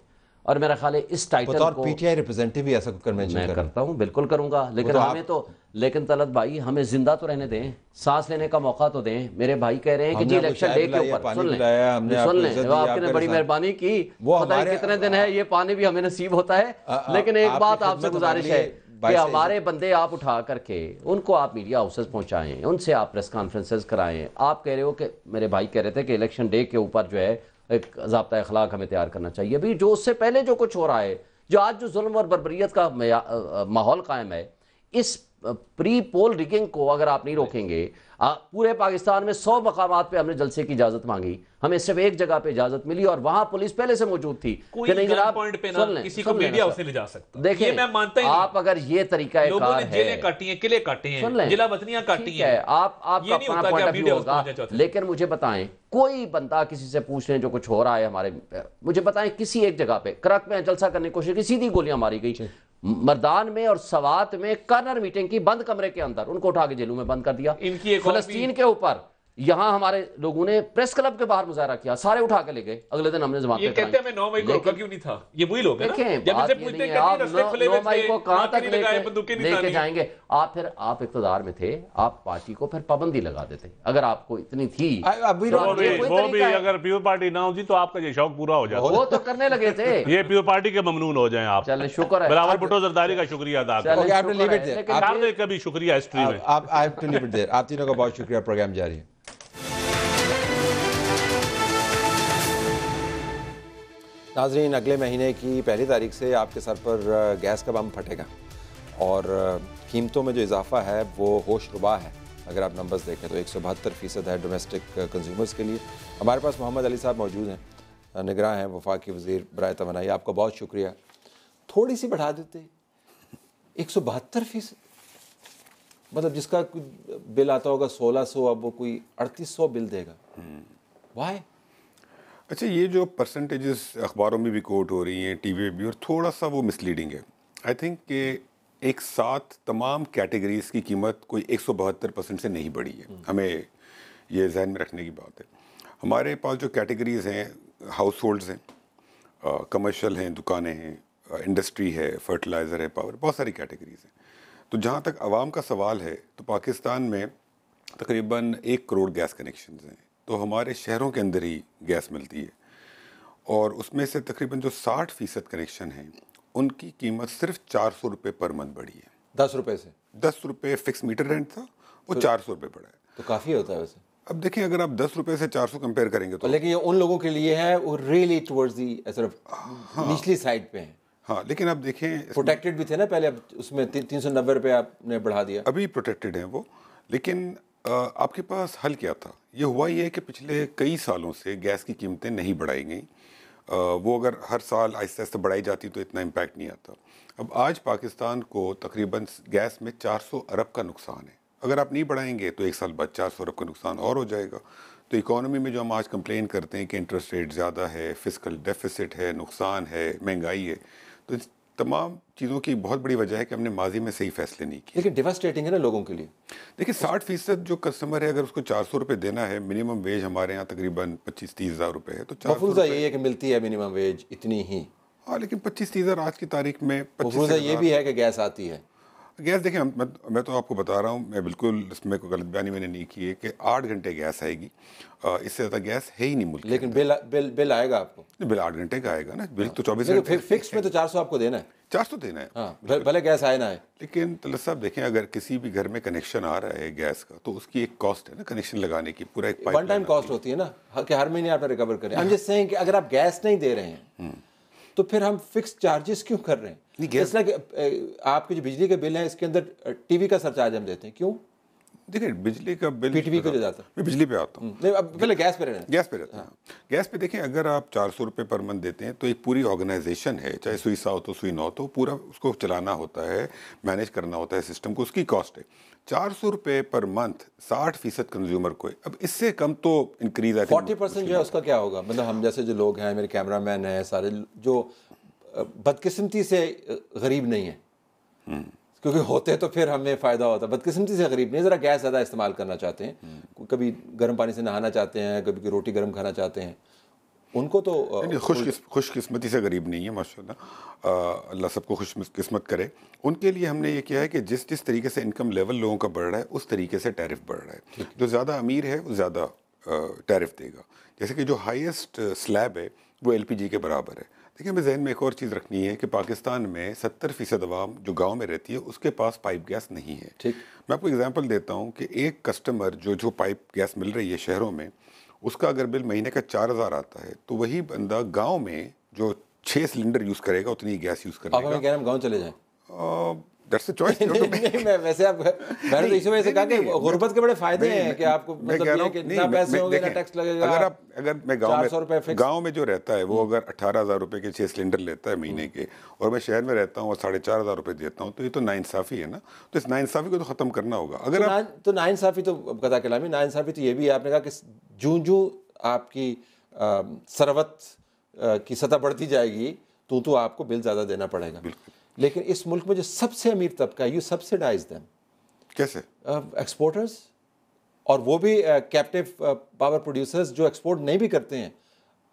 اور میرا خیال ہے اس ٹائٹل کو پی ٹی آئی ریپرزینٹیو بھی ایسا کنونشن میں کرتا ہوں، بالکل کروں گا. لیکن ہمیں تو طلعت بھائی ہمیں زندہ تو رہنے دیں، سانس لینے کا موقع تو دیں. میرے بھائی کہہ رہے ہیں کہ جی الیکشن ڈے کے اوپر سن لیں، آپ نے بڑی مہربانی کی، پتہ نہیں کتنے دن ہے یہ پانی بھی ہمیں نصیب ہوتا ہے. لیکن ایک بات آپ سے گزارش ہے کہ ہمارے بندے آپ اٹھا کر کے ان کو آپ میڈیا ہاؤسز پہنچائیں، ان سے آپ پریس کانفرنسز کرائیں. آپ کہہ رہے ہو کہ میرے بھائی کہہ رہے تھے کہ الیکشن ڈے کے اوپر جو ہے ایک ضابطہ اخلاق ہمیں تیار کرنا چاہیے. ابھی جو اس سے پہلے جو کچھ ہو رہا ہے، جو آج جو ظلم اور بربریت کا ماحول قائم ہے، اس پری پول ریگنگ کو اگر آپ نہیں روکیں گے، پورے پاکستان میں 100 مقامات پہ ہم نے جلسے کی اجازت مانگی، ہمیں صرف ایک جگہ پہ اجازت ملی اور وہاں پولیس پہلے سے موجود تھی کہ نہیں جناب کسی کو میڈیا اسے لے جا سکتا. دیکھیں آپ اگر یہ طریقہ کار ہے، جیلیں کاٹی ہیں، قلعے کاٹے ہیں، ضلع وطنیاں کاٹی ہیں، آپ کا اپنا پوائنٹ آف ویو ہوگا. لیکن مجھے بتائیں، کوئی بندہ کسی سے پوچھ لیں جو کچھ ہو رہا ہے ہمارے، مجھے بتائیں کسی ایک جگہ پہ کرک میں جلسہ کرنے کی کوشش کی، سیدھی گولیاں ماری گئی. مردان میں اور سوات میں کارنر میٹنگ کی بند کمرے کے اندر، ان کو اٹھا کے جیلوں میں بند کر دیا. فلسطین کے اوپر یہاں ہمارے لوگوں نے پریس کلب کے باہر مظاہرہ کیا, سارے اٹھا کے لے گئے, اگلے دن ہم نے ضمانتیں یہ کہتے ہیں میں 9 مئی کو روکا کیوں نہیں تھا, یہ وہی لوگ ہیں نا. دیکھیں بات یہ نہیں ہے, آپ 9 مئی کو کہاں تک لے کے جائیں گے آپ؟ پھر آپ اقتدار میں تھے, آپ پارٹی کو پھر پابندی لگا دیتے اگر آپ کو اتنی تھی. وہ بھی اگر پیپل پارٹی نہ ہوتی تو آپ کا یہ شوق پورا ہو جاتا. وہ تو کرنے لگے تھے, یہ پیپل پارٹی کے ممنون ہو جائیں آپ. چلے شکر ہے, بلاول بھٹو زرداری کا شکریہ ادا کریں. کبھی شکریہ ہسٹری میں. آپ تینوں کا بہت شکریہ. پروگرام جاری ہے. ناظرین, اگلے مہینے کی 1 تاریخ سے آپ کے سر پر گیس کا بم پھٹے گا اور قیمتوں میں جو اضافہ ہے وہ ہوش ربا ہے. اگر آپ نمبرز دیکھیں تو 172% ہے ڈومیسٹک کنزیومرز کے لیے. ہمارے پاس محمد علی صاحب موجود ہیں, نگراں ہیں, وفاقی وزیر برائے توانائی. آپ کا بہت شکریہ. تھوڑی سی بڑھا دیتے 172%, مطلب جس کا بل آتا ہوگا 1600 اب وہ کوئی 3800 بل دے گا. وائی؟ اچھا, یہ جو پرسنٹیجز اخباروں میں بھی کوٹ ہو رہی ہیں, ٹی وی بھی, اور تھوڑا سا وہ مس لیڈنگ ہے. آئی تھنک کہ ایک ساتھ تمام کیٹیگریز کی قیمت کوئی 172% سے نہیں بڑھی ہے. ہمیں یہ ذہن میں رکھنے کی بات ہے. ہمارے پاس جو کیٹیگریز ہیں, ہاؤس ہولڈز ہیں, کمرشل ہیں, دکانیں ہیں, انڈسٹری ہے, فرٹیلائزر ہے, پاور, بہت ساری کیٹیگریز ہیں. تو جہاں تک عوام کا سوال ہے تو پاکستان میں تقریباً 1 کروڑ گیس کنیکشنز ہیں. تو ہمارے شہروں کے اندر ہی گیس ملتی ہے, اور اس میں سے تقریباً جو 60% کنیکشن ہیں ان کی قیمت صرف 400 روپے پر منتھ بڑھی ہے. 10 روپے سے 10 روپے فکس میٹر رینٹ تھا, وہ 400 روپے بڑھا ہے. تو کافی ہوتا ہے ویسے. اب دیکھیں اگر آپ 10 روپے سے 400 کمپیئر کریں گے تو, لیکن یہ ان لوگوں کے لیے ہے وہ ریئلی ٹورڈز دی نچلی سائڈ پہ ہیں. ہاں, لیکن اب دیکھیں پروٹیکٹڈ بھی تھے نا پہلے, اب اس میں 390 روپے آپ نے بڑھا دیا. ابھی پروٹیکٹڈ ہیں وہ, لیکن آپ کے پاس حل کیا تھا؟ یہ ہوا یہ ہے کہ پچھلے کئی سالوں سے گیس کی قیمتیں نہیں بڑھائی گئیں. وہ اگر ہر سال آہستہ آہستہ بڑھائی جاتی تو اتنا امپیکٹ نہیں آتا. اب آج پاکستان کو تقریباً گیس میں 400 ارب کا نقصان ہے. اگر آپ نہیں بڑھائیں گے تو 1 سال بعد 400 ارب کا نقصان اور ہو جائے گا. تو اکانومی میں جو ہم آج کمپلین کرتے ہیں کہ انٹرسٹ ریٹ زیادہ ہے, فسکل ڈیفیسٹ ہے, نقصان ہے, مہنگائی ہے, تو تمام چیزوں کی بہت بڑی وجہ ہے کہ ہم نے ماضی میں صحیح فیصلے نہیں کیے. لیکن ڈیواسٹیٹنگ ہے نا لوگوں کے لیے. دیکھیں 60% جو کسٹمر ہے, اگر اس کو 400 روپے دینا ہے, منیمم ویج ہمارے یہاں تقریباً 25-30 ہزار روپے ہے, تو مفروضہ یہی ہے کہ ملتی ہے منیمم ویج اتنی ہی. ہاں, لیکن 25-30 ہزار آج کی تاریخ میں. مفروضہ یہ بھی ہے کہ گیس آتی ہے. گیس دیکھیں, میں تو آپ کو بتا رہا ہوں, میں بالکل اس میں کوئی غلط بیانی میں نے نہیں کی ہے کہ 8 گھنٹے گیس آئے گی, اس سے زیادہ گیس ہے ہی نہیں ملک. لیکن بل آئے گا آپ کو. بل 8 گھنٹے کا آئے گا نا, بل تو 24 گھنٹے. فکس میں تو 400 آپ کو دینا ہے. 400 دینا ہے, ہاں, بھلے گیس آئے نہ آئے. لیکن طلعت صاحب دیکھیں, اگر کسی بھی گھر میں کنیکشن آ رہا ہے گیس کا تو اس کی ایک کاسٹ ہے نا کنیکشن لگانے کی, پورا ایک ون ٹائم کاسٹ ہوتی ہے نا کہ ہر مہینے آپ ریکور کریں. ہم جس سے کہ اگر آپ گیس نہیں دے رہے ہیں تو پھر ہم فکس چارجز کیوں کر رہے ہیں؟ اس طرح کہ آپ کے جو بجلی کے بل ہیں اس کے اندر ٹی وی کا سرچارج ہم دیتے ہیں, کیوں؟ دیکھیں بجلی کا بل پی ٹی وی کو جو جاتا ہے, میں بجلی پہ آتا ہوں. نہیں, اب پہلے گیس پہ رہنا. گیس پہ رہتا ہے. گیس پہ دیکھیں, اگر آپ 400 روپے پر منتھ دیتے ہیں تو ایک پوری آرگنائزیشن ہے, چاہے سوئی 7 ہو سوئی 9 ہو, پورا اس کو چلانا ہوتا ہے, مینیج کرنا ہوتا ہے سسٹم کو, اس کی کاسٹ ہے 400 روپے پر منتھ 60% کنزیومر کو ہے. اب اس سے کم تو انکریز ہے. 40% جو ہے اس کا کیا ہوگا؟ مطلب ہم جیسے جو لوگ ہیں, میرے کیمرہ مین ہیں, سارے جو بدقسمتی سے غریب نہیں ہیں, کیونکہ ہوتے تو پھر ہمیں فائدہ ہوتا. بدقسمتی سے غریب نہیں, ذرا گیس زیادہ استعمال کرنا چاہتے ہیں, کبھی گرم پانی سے نہانا چاہتے ہیں, کبھی روٹی گرم کھانا چاہتے ہیں, ان کو تو خوش قسمتی سے غریب نہیں ہے ماشاءاللہ, اللہ سب کو خوش قسمت کرے. ان کے لیے ہم نے یہ کیا ہے کہ جس طریقے سے انکم لیول لوگوں کا بڑھ رہا ہے اس طریقے سے ٹیرف بڑھ رہا ہے. جو زیادہ امیر ہے وہ زیادہ ٹیرف دے گا. جیسے کہ جو ہائیسٹ سلیب ہے وہ LPG کے برابر ہے. دیکھیں, ہمیں ذہن میں ایک اور چیز رکھنی ہے کہ پاکستان میں 70% عوام جو گاؤں میں رہتی ہے اس کے پاس پائپ گیس نہیں ہے. ٹھیک, میں آپ کو ایگزامپل دیتا ہوں کہ ایک کسٹمر جو پائپ گیس مل رہی ہے شہروں میں, اس کا اگر بل مہینے کا 4000 آتا ہے تو وہی بندہ گاؤں میں جو 6 سلنڈر یوز کرے گا اتنی گیس یوز کرے گا. آپ ہمیں کہہ رہے ہیں ہم گاؤں چلے جائیں. That's a choice. نہیں, میں ویسے آپ میں نے اس وجہ سے کہا کہ غربت کے بڑے فائدے ہیں کہ آپ کو مطلب یہ کہ اتنا پیسے ہوں گے, نہ ٹیکس لگے گا. اگر میں گاؤں میں جو رہتا ہے وہ اگر 18,000 روپے کے 6 سلنڈر لیتا ہے مہینے کے, اور میں شہر میں رہتا ہوں اور 4,500 روپے دیتا ہوں, تو یہ تو ناانصافی ہے نا. تو اس ناانصافی کو تو ختم کرنا ہوگا. اگر تو ناانصافی تو قطع کلامی, ناانصافی تو یہ بھی ہے, آپ نے کہا کہ جوں آپ کی ثروت کی سطح بڑھتی جائے گی تو آپ کو بل زیادہ دینا پڑے گا. لیکن اس ملک میں جو سب سے امیر طبقہ ہے, یو سبسیڈائز دیم. کیسے؟ ایکسپورٹرز اور وہ بھی کیپٹیو پاور پروڈیوسرز جو ایکسپورٹ نہیں بھی کرتے ہیں,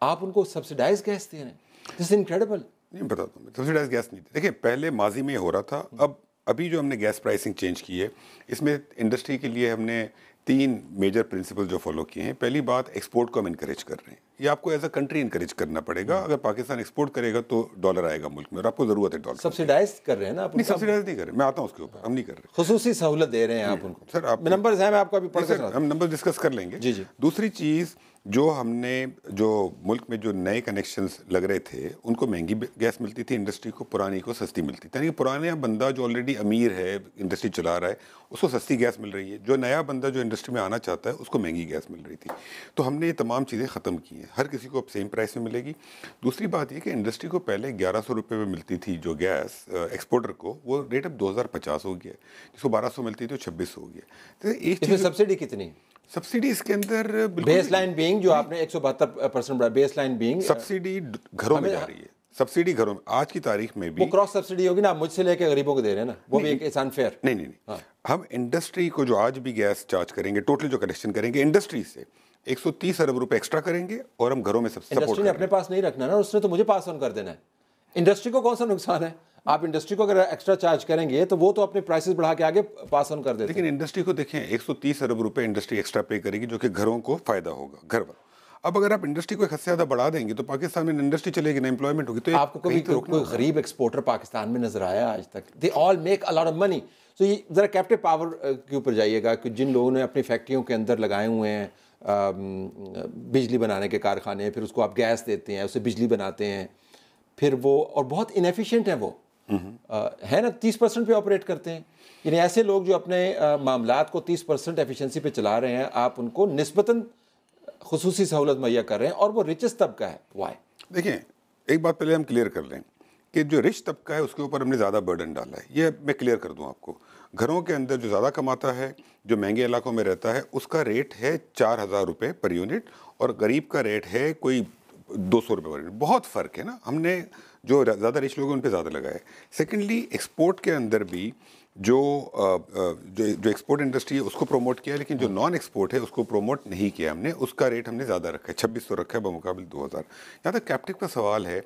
آپ ان کو سبسیڈائز گیس دے رہے ہیں. دس از انکریڈیبل. نہیں بتاتا ہوں, سبسیڈائز گیس نہیں دیکھیں, پہلے ماضی میں ہو رہا تھا. ابھی جو ہم نے گیس پرائسنگ چینج کی ہے, اس میں انڈسٹری کے لیے ہم نے 3 میجر پرنسپل جو فالو کیے ہیں. پہلی بات, ایکسپورٹ کو ہم انکریج کر رہے ہیں. یہ آپ کو ایز اے کنٹری انکریج کرنا پڑے گا. اگر پاکستان ایکسپورٹ کرے گا تو ڈالر آئے گا ملک میں, اور آپ کو ضرورت ہے ڈالر. سبسیڈائز کر رہے ہیں نا آپ؟ نہیں, سبسیڈائز نہیں کر رہے, میں آتا ہوں اس کے اوپر. ہم نہیں کر رہے, خصوصی سہولت دے رہے ہیں آپ ان کو. سر آپ نمبرز ہیں, میں آپ کو ابھی پڑھ کے ہم نمبر ڈسکس کر لیں گے. جی جی. دوسری چیز, جو ہم نے جو ملک میں جو نئے کنیکشنز لگ رہے تھے, ان کو مہنگی گیس ملتی تھی انڈسٹری کو, پرانی کو سستی ملتی تھی. یعنی کہ پرانا بندہ جو آلریڈی امیر ہے, انڈسٹری چلا رہا ہے, اس کو سستی گیس مل رہی ہے. جو نیا بندہ جو انڈسٹری میں آنا چاہتا ہے, اس کو مہنگی گیس مل رہی تھی. تو ہم نے یہ تمام چیزیں ختم کی ہیں. ہر کسی کو اب سیم پرائس میں ملے گی. دوسری بات یہ کہ انڈسٹری کو پہلے 1100 روپے میں ملتی تھی جو گیس ایکسپورٹر کو, وہ ریٹ اب 2050 ہو گیا. جس کو 1200 ملتی تھی وہ 2600 ہو گیا. ایک چیز, سبسڈی کتنی؟ سبسڈی اس کے اندر بیس لائن بینگ جو آپ نے 172% بڑھا, بیس لائن بینگ سبسڈی گھروں میں جا رہی ہے. سبسڈی گھروں میں آج کی تاریخ میں بھی وہ کراس سبسڈی ہوگی نا, مجھ سے لے کے غریبوں کو دے رہے ہیں نا, وہ بھی ایک انفیئر. نہیں, ہم انڈسٹری کو جو آج بھی گیس چارج کریں گے, ٹوٹل جو کلیکشن کریں گے انڈسٹری سے, 130 ارب روپے ایکسٹرا کریں گے, اور ہم گھروں میں سپورٹ کریں گے. انڈسٹری نے اپنے پاس نہیں رکھنا نا, اس نے تو مجھے پاس آن کر دینا ہے. انڈسٹری کو کون سا نقصان ہے؟ آپ انڈسٹری کو اگر ایکسٹرا چارج کریں گے تو وہ تو اپنے پرائسز بڑھا کے آگے پاس آن کر دیتے ہیں. لیکن انڈسٹری کو دیکھیں, 130 ارب روپے انڈسٹری ایکسٹرا پے کرے گی, جو کہ گھروں کو فائدہ ہوگا, گھر پر. اب اگر آپ انڈسٹری کو ایک حد سے زیادہ بڑھا دیں گے تو پاکستان میں انڈسٹری چلے گی, نہ امپلائمنٹ ہوگی. تو آپ کو کبھی کوئی غریب ایکسپورٹر پاکستان میں نظر آیا آج تک؟ They all make a lot of money. تو یہ ذرا کیپٹیو پاور کے اوپر جائیے گا, کہ جن لوگوں نے اپنی فیکٹریوں کے اندر لگائے ہوئے ہیں بجلی بنانے کے کارخانے, پھر اس کو آپ گیس دیتے ہیں, اسے بجلی بناتے ہیں, پھر وہ, اور بہت انیفیشینٹ ہیں وہ, ہے نا, 30% پہ آپریٹ کرتے ہیں. یعنی ایسے لوگ جو اپنے معاملات کو 30% ایفیشنسی پہ چلا رہے ہیں, آپ ان کو نسبتاً خصوصی سہولت مہیا کر رہے ہیں, اور وہ ریچسٹ طبقہ ہے. وائی؟ دیکھیں, ایک بات پہلے ہم کلیئر کر لیں کہ جو رچ طبقہ ہے اس کے اوپر ہم نے زیادہ برڈن ڈالا ہے. یہ میں کلیئر کر دوں آپ کو. گھروں کے اندر جو زیادہ کماتا ہے, جو مہنگے علاقوں میں رہتا ہے, اس کا ریٹ ہے 4000 روپے پر یونٹ, اور غریب کا ریٹ ہے کوئی 200 روپے پر یونٹ. بہت فرق ہے نا. ہم نے جو زیادہ رچ لوگ ہیں ان پہ زیادہ لگا ہے. سیکنڈلی, ایکسپورٹ کے اندر بھی جو ایکسپورٹ انڈسٹری ہے اس کو پروموٹ کیا ہے, لیکن جو نان ایکسپورٹ ہے اس کو پروموٹ نہیں کیا ہم نے. اس کا ریٹ ہم نے زیادہ رکھا ہے, 2600 رکھا ہے بمقابل 2000. یہاں تک کیپٹیو کا سوال ہے,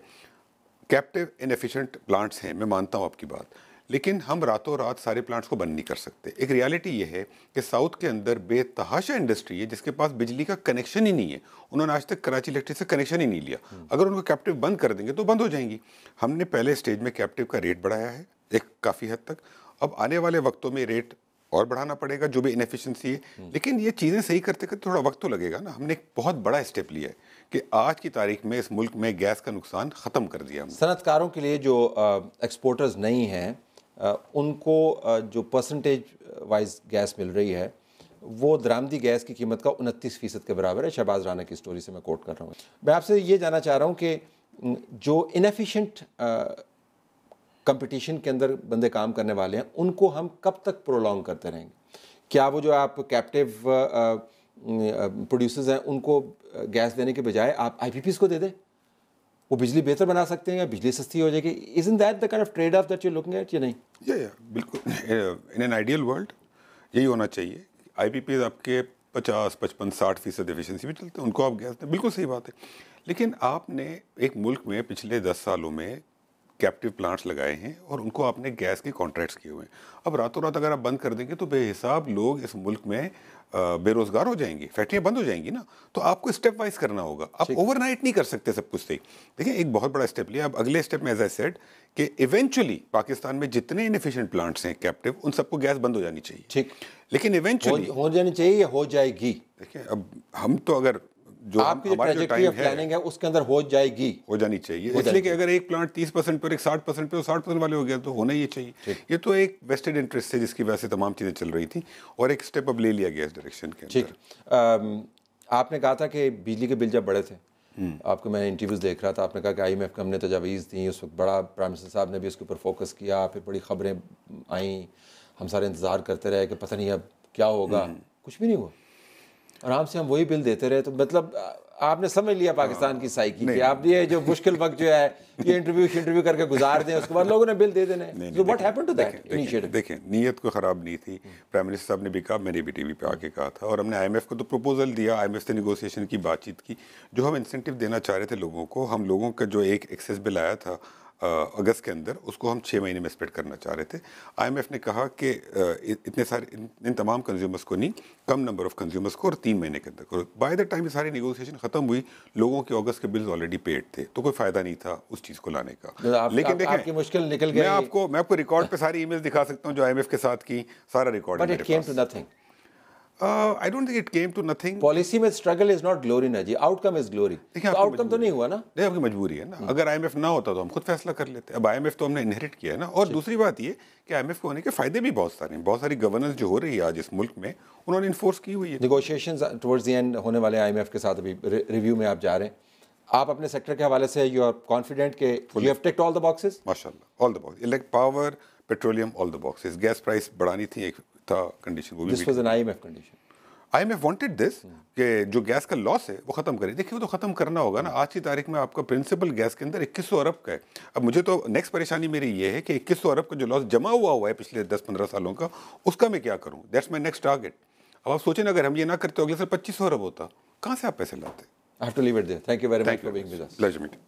کیپٹیو انیفیشینٹ پلانٹس ہیں, میں مانتا ہوں آپ کی بات, لیکن ہم راتوں رات سارے پلانٹس کو بند نہیں کر سکتے. ایک ریالٹی یہ ہے کہ ساؤتھ کے اندر بے تحاشا انڈسٹری ہے جس کے پاس بجلی کا کنیکشن ہی نہیں ہے. انہوں نے آج تک کراچی الیکٹرک سے کنیکشن ہی نہیں لیا. اگر ان کو کیپٹیو بند کر دیں گے تو بند ہو جائیں گی. ہم نے پہلے اسٹیج میں کیپٹیو کا ریٹ بڑھایا ہے ایک کافی حد تک. اب آنے والے وقتوں میں ریٹ اور بڑھانا پڑے گا, جو بھی انیفیشنسی ہے. لیکن یہ چیزیں صحیح کرتے کرتے تھوڑا وقت تو لگے گا نا. ہم نے ایک بہت بڑا اسٹیپ لیا ہے کہ آج کی تاریخ میں اس ملک میں گیس کا نقصان ختم کر دیا. صنعت کاروں کے لیے جو ایکسپورٹرز نہیں ہیں, ان کو جو پرسنٹیج وائز گیس مل رہی ہے وہ درآمدی گیس کی قیمت کا 29% کے برابر ہے. شہباز رانا کی سٹوری سے میں کوٹ کر رہا ہوں. میں آپ سے یہ جاننا چاہ رہا ہوں کہ جو انیفیشینٹ کمپٹیشن کے اندر بندے کام کرنے والے ہیں, ان کو ہم کب تک پرولونگ کرتے رہیں گے؟ کیا وہ جو آپ کیپٹیو پروڈیوسرز ہیں ان کو گیس دینے کے بجائے آپ آئی پی پیز کو دے دیں, وہ بجلی بہتر بنا سکتے ہیں یا بجلی سستی ہو جائے گی؟ Isn't that the kind of trade off that you're looking at یا نہیں؟ بالکل. ان این آئیڈیل ورلڈ یہی ہونا چاہیے. آئی پی پیز آپ کے 50, 55, 60% ایفیشنسی بھی چلتے ہیں, ان کو آپ گیس دیں, بالکل صحیح بات ہے. لیکن آپ نے ایک ملک میں پچھلے 10 سالوں میں کیپٹیو پلانٹس لگائے ہیں اور ان کو آپ نے گیس کے کانٹریکٹس کیے ہوئے ہیں. اب راتوں رات اگر آپ بند کر دیں گے تو بے حساب لوگ اس ملک میں بے روزگار ہو جائیں گے, فیکٹریاں بند ہو جائیں گی نا. تو آپ کو اسٹیپ وائز کرنا ہوگا, آپ اوور نائٹ نہیں کر سکتے سب کچھ. دیکھیں, ایک بہت بڑا اسٹیپ لیا. اب اگلے اسٹیپ میں ایز آئی سیڈ کہ ایونچولی پاکستان میں جتنے انیفیشینٹ پلانٹس ہیں کیپٹیو, ان سب کو گیس بند ہو جانی چاہیے. ٹھیک, لیکن ایونچولی ہو جانی چاہیے یا ہو جائے گی؟ دیکھیں, اب ہم تو اگر جو آپ کی جو ٹریجیکٹری آف پلاننگ ہے اس کے اندر ہو جائے گی, ہو جانی چاہیے. اس لیے کہ اگر ایک پلانٹ 30% پہ اور ایک 60% پہ اور 60% والے ہو گیا تو ہونا ہی چاہیے. یہ تو ایک ویسٹڈ انٹرسٹ ہے جس کی وجہ سے تمام چیزیں چل رہی تھیں, اور ایک اسٹیپ اب لے لیا گیا اس ڈائریکشن کے اندر. ٹھیک. آپ نے کہا تھا کہ بجلی کے بل جب بڑے تھے, آپ کو میں انٹرویوز دیکھ رہا تھا, آپ نے کہا کہ آئی ایم ایف کو ہم نے تجاویز دیں, اس وقت بڑا پرائم منسٹر صاحب نے بھی اس کے اوپر فوکس کیا, پھر بڑی خبریں آئیں, ہم سارے انتظار کرتے رہے کہ پتہ نہیں اب کیا ہوگا. کچھ بھی نہیں ہوا. آرام سے ہم وہی بل دیتے رہے. تو مطلب آپ نے سمجھ لیا پاکستان کی سائیکی کہ آپ یہ جو مشکل وقت جو ہے یہ انٹرویو کر کے گزار دیں, اس کے بعد لوگوں نے بل دے دینے. So what happened to that initiative? دیکھیں نیت کوئی خراب نہیں تھی. پرائم منسٹر صاحب نے بھی کہا, میں نے بھی ٹی وی پہ آ کے کہا تھا, اور ہم نے آئی ایم ایف کو تو پروپوزل دیا, آئی ایم ایف سے نیگوسیشن کی بات چیت کی. جو ہم انسینٹیو دینا چاہ رہے تھے لوگوں کو, ہم لوگوں کا جو ایک ایکسیس بل آیا تھا اگست کے اندر, اس کو ہم 6 مہینے میں اسپیڈ کرنا چاہ رہے تھے. آئی ایم ایف نے کہا کہ اتنے سارے ان تمام کنزیومرس کو نہیں, کم نمبر آف کنزیومرس کو, اور 3 مہینے کے اندر کرو. بائی دا ٹائم یہ ساری نیگوسیشن ختم ہوئی, لوگوں کے اگست کے بلز آلریڈی پیڈ تھے, تو کوئی فائدہ نہیں تھا اس چیز کو لانے کا. لیکن دیکھیں مشکل نکل گئی. میں آپ کو ریکارڈ پہ ساری ای میلز دکھا سکتا ہوں جو آئی ایم ایف کے ساتھ کی, سارا record. I don't think it came to nothing. Policy میں struggle is not glory نا جی, آؤٹ کم از گلوری. آؤٹ کم تو نہیں ہوا نا, نہیں آپ کی مجبوری ہے نا. اگر آئی ایم ایف نہ ہوتا تو ہم خود فیصلہ کر لیتے. اب آئی ایم ایف تو ہم نے انہیریٹ کیا ہے نا. اور دوسری بات یہ کہ آئی ایم ایف کو ہونے کے فائدے بھی بہت سارے ہیں. بہت ساری گورننس جو ہو رہی ہے آج اس ملک میں, انہوں نے انفورس کی ہوئی ہے. نیگوشیشنز ٹورڈز دی اینڈ ہونے والے آئی ایم ایف کے ساتھ ابھی ریویو میں آپ جا رہے ہیں. آپ اپنے سیکٹر کے حوالے سے یو آر کانفیڈنٹ کہ you have ticked all the boxes? ماشاء اللہ, all the box. Electric power, petroleum, all the boxes. Gas price بڑھانی تھی, ایک تھا کنڈیشن, وہ بھی this was an I M F condition. I M F wanted this کہ جو گیس کا لاس ہے وہ ختم کرے. دیکھیے وہ تو ختم کرنا ہوگا نا. آج کی تاریخ میں آپ کا پرنسپل گیس کے اندر 2100 ارب کا ہے. اب مجھے تو نیکسٹ پریشانی میری یہ ہے کہ 2100 ارب کا جو لاس جمع ہوا ہے پچھلے 10-15 سالوں کا, اس کا میں کیا کروں. That's my next target. اب آپ سوچیں نا اگر ہم یہ نہ کرتے اگلے سال 2500 ارب ہوتا, کہاں سے آپ پیسے لاتے. I have to leave it there. Thank you very much for being with us. Pleasure meeting.